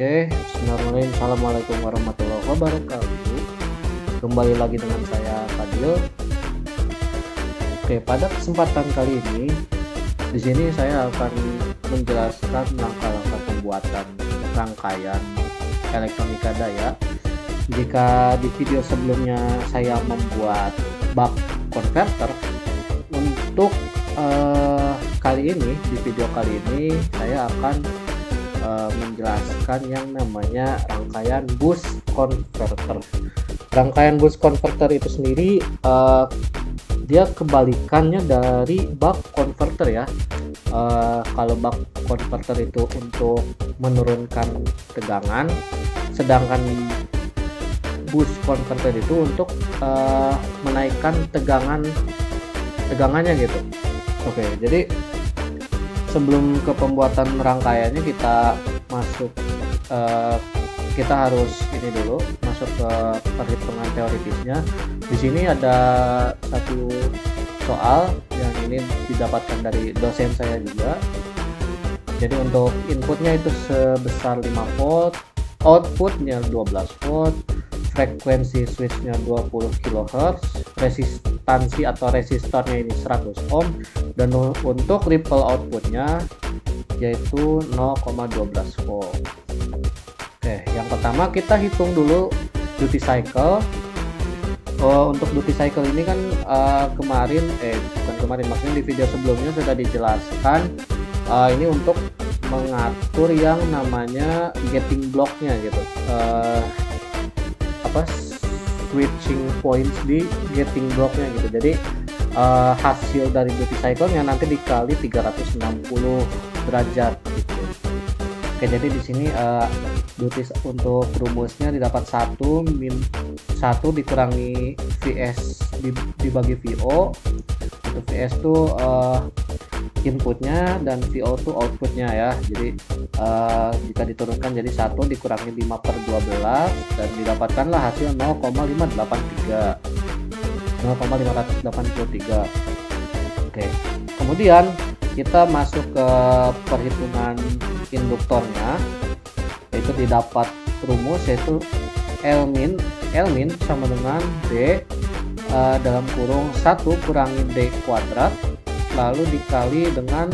Oke, bismillahirrahmanirrahim. Assalamualaikum warahmatullahi wabarakatuh. Kembali lagi dengan saya Fadil. Oke, pada kesempatan kali ini, di sini saya akan menjelaskan langkah-langkah pembuatan rangkaian elektronika daya. Jika di video sebelumnya saya membuat buck converter, untuk kali ini di video kali ini saya akan menjelaskan yang namanya rangkaian boost converter. Rangkaian boost converter itu sendiri dia kebalikannya dari buck converter ya. Kalau buck converter itu untuk menurunkan tegangan, sedangkan boost converter itu untuk menaikkan tegangannya gitu. Oke, jadi sebelum ke pembuatan rangkaiannya kita masuk kita harus ini dulu masuk ke perhitungan teoritisnya. Di sini ada satu soal yang ini didapatkan dari dosen saya juga. Jadi untuk inputnya itu sebesar 5 volt, outputnya 12 volt, frekuensi switchnya 20 kHz, resistansi atau resistornya ini 100 ohm, dan untuk ripple outputnya yaitu 0,12 volt. Oke, yang pertama kita hitung dulu duty cycle. Untuk duty cycle ini kan bukan kemarin, maksudnya di video sebelumnya sudah dijelaskan. Ini untuk mengatur yang namanya getting blocknya gitu, switching points di getting blocknya gitu. Jadi hasil dari duty cycle-nya nanti dikali 360 derajat gitu. Oke, jadi di sini duty untuk rumusnya didapat 1 dikurangi VS dibagi VO. Untuk VS tuh inputnya dan VO tuh outputnya ya. Jadi jika diturunkan jadi 1 dikurangi 5/12 dan didapatkanlah hasil 0,583. Oke, kemudian kita masuk ke perhitungan induktornya, yaitu didapat rumus yaitu L min sama dengan D dalam kurung 1 kurangi D kuadrat lalu dikali dengan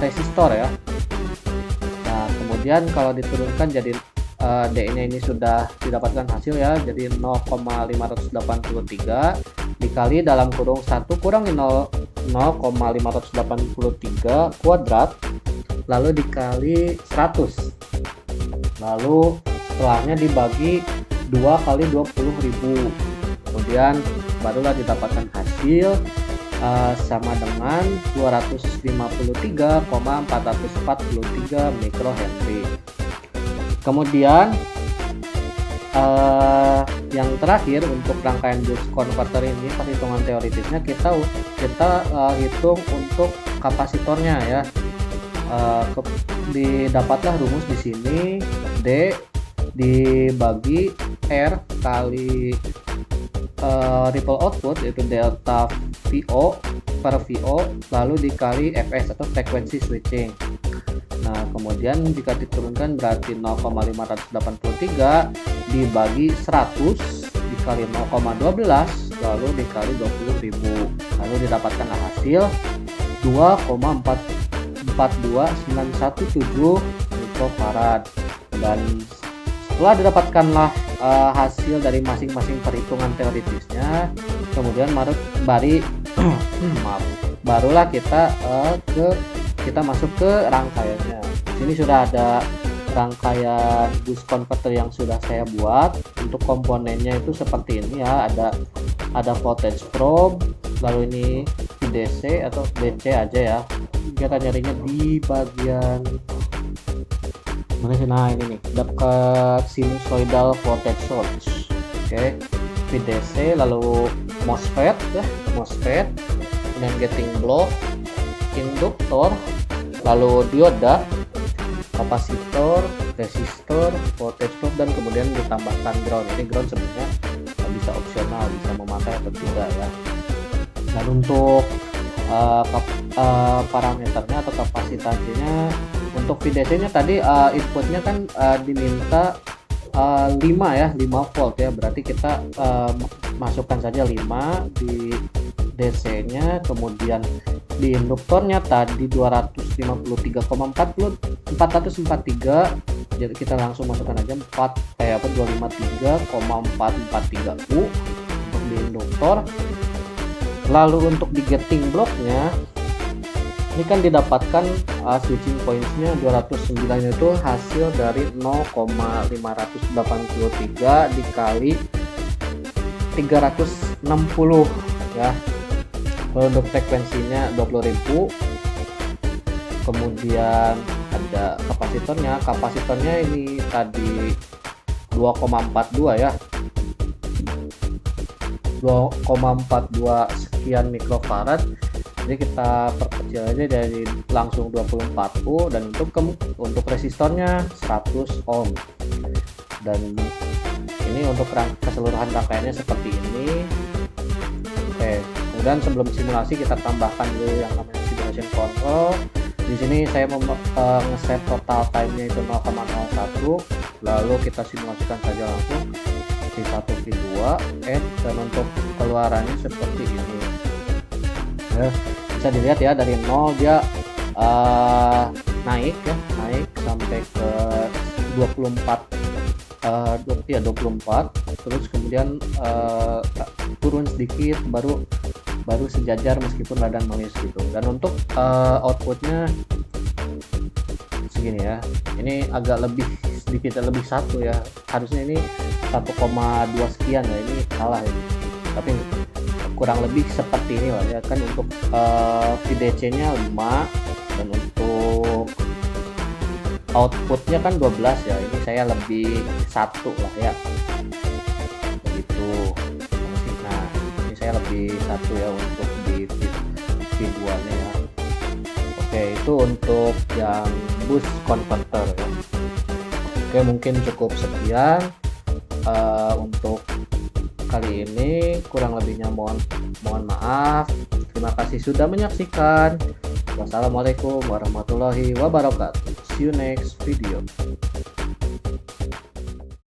resistor ya. Nah, kemudian kalau diturunkan jadi D nya ini sudah didapatkan hasil ya, jadi 0,583 dikali dalam kurung 1 kurangi 0,583 kuadrat lalu dikali 100, lalu setelahnya dibagi 2 kali 20.000, kemudian barulah didapatkan hasil sama dengan 253,443 mikrohenry. Kemudian yang terakhir untuk rangkaian boost converter ini perhitungan teoritisnya kita hitung untuk kapasitornya ya. Didapatlah rumus di sini D dibagi R kali ripple output yaitu delta VO per VO lalu dikali FS atau frekuensi switching. Nah, kemudian jika diturunkan berarti 0,583 dibagi 100 dikali 0,12 lalu dikali 20.000, lalu didapatkanlah hasil 2,42917 mikrofarad. Dan setelah didapatkanlah hasil dari masing-masing perhitungan teoritisnya, kemudian barulah kita masuk ke rangkaiannya. Sini sudah ada rangkaian boost converter yang sudah saya buat. Untuk komponennya itu seperti ini ya, ada voltage probe, lalu ini VDC atau DC aja ya. Kita nyarinya di bagian mana sih? Nah, ini nih, dekat sinusoidal voltage source. Oke, VDC, lalu MOSFET, dan getting block, induktor, lalu dioda, kapasitor, resistor, voltage probe, dan kemudian ditambahkan ground. Ini ground sebenarnya bisa opsional, bisa memakai atau tidak ya. Dan untuk parameternya atau kapasitasnya untuk VDC nya tadi inputnya kan diminta 5 ya, 5 volt ya, berarti kita masukkan saja 5 di DC nya, kemudian di induktornya tadi 443, jadi kita langsung masukkan aja 253,443 U untuk di induktor. Lalu untuk di getting blocknya ini kan didapatkan switching points-nya 209 itu hasil dari 0,583 dikali 360 ya. Kalau untuk frekuensinya 20.000. Kemudian ada kapasitornya ini tadi 2,42 ya, 2,42 sekian mikrofarad. Jadi kita perkecil aja dari langsung 24 U, dan untuk resistornya 100 ohm. Dan ini untuk keseluruhan rangkaiannya seperti ini. Oke, kemudian sebelum simulasi kita tambahkan dulu yang namanya simulation control. Di sini saya nge-set total time-nya itu 0,01, lalu kita simulasikan saja langsung V1 V2 dan untuk keluarannya seperti ini ya. Bisa dilihat ya, dari 0 dia naik sampai ke 24, terus kemudian turun sedikit, baru sejajar meskipun rada noise gitu. Dan untuk outputnya segini ya, ini agak sedikit lebih 1 ya, harusnya ini 1,2 sekian ya, ini salah ya, tapi kurang lebih seperti ini lah ya kan. Untuk VDC nya 5 dan untuk outputnya kan 12 ya, ini saya lebih 1 lah ya begitu. Nah ini saya lebih 1 ya untuk di V2 nya ya. Oke, itu untuk yang boost converter ya. Oke, mungkin cukup sekian untuk kali ini, kurang lebihnya mohon maaf. Terima kasih sudah menyaksikan. Wassalamualaikum warahmatullahi wabarakatuh. See you next video.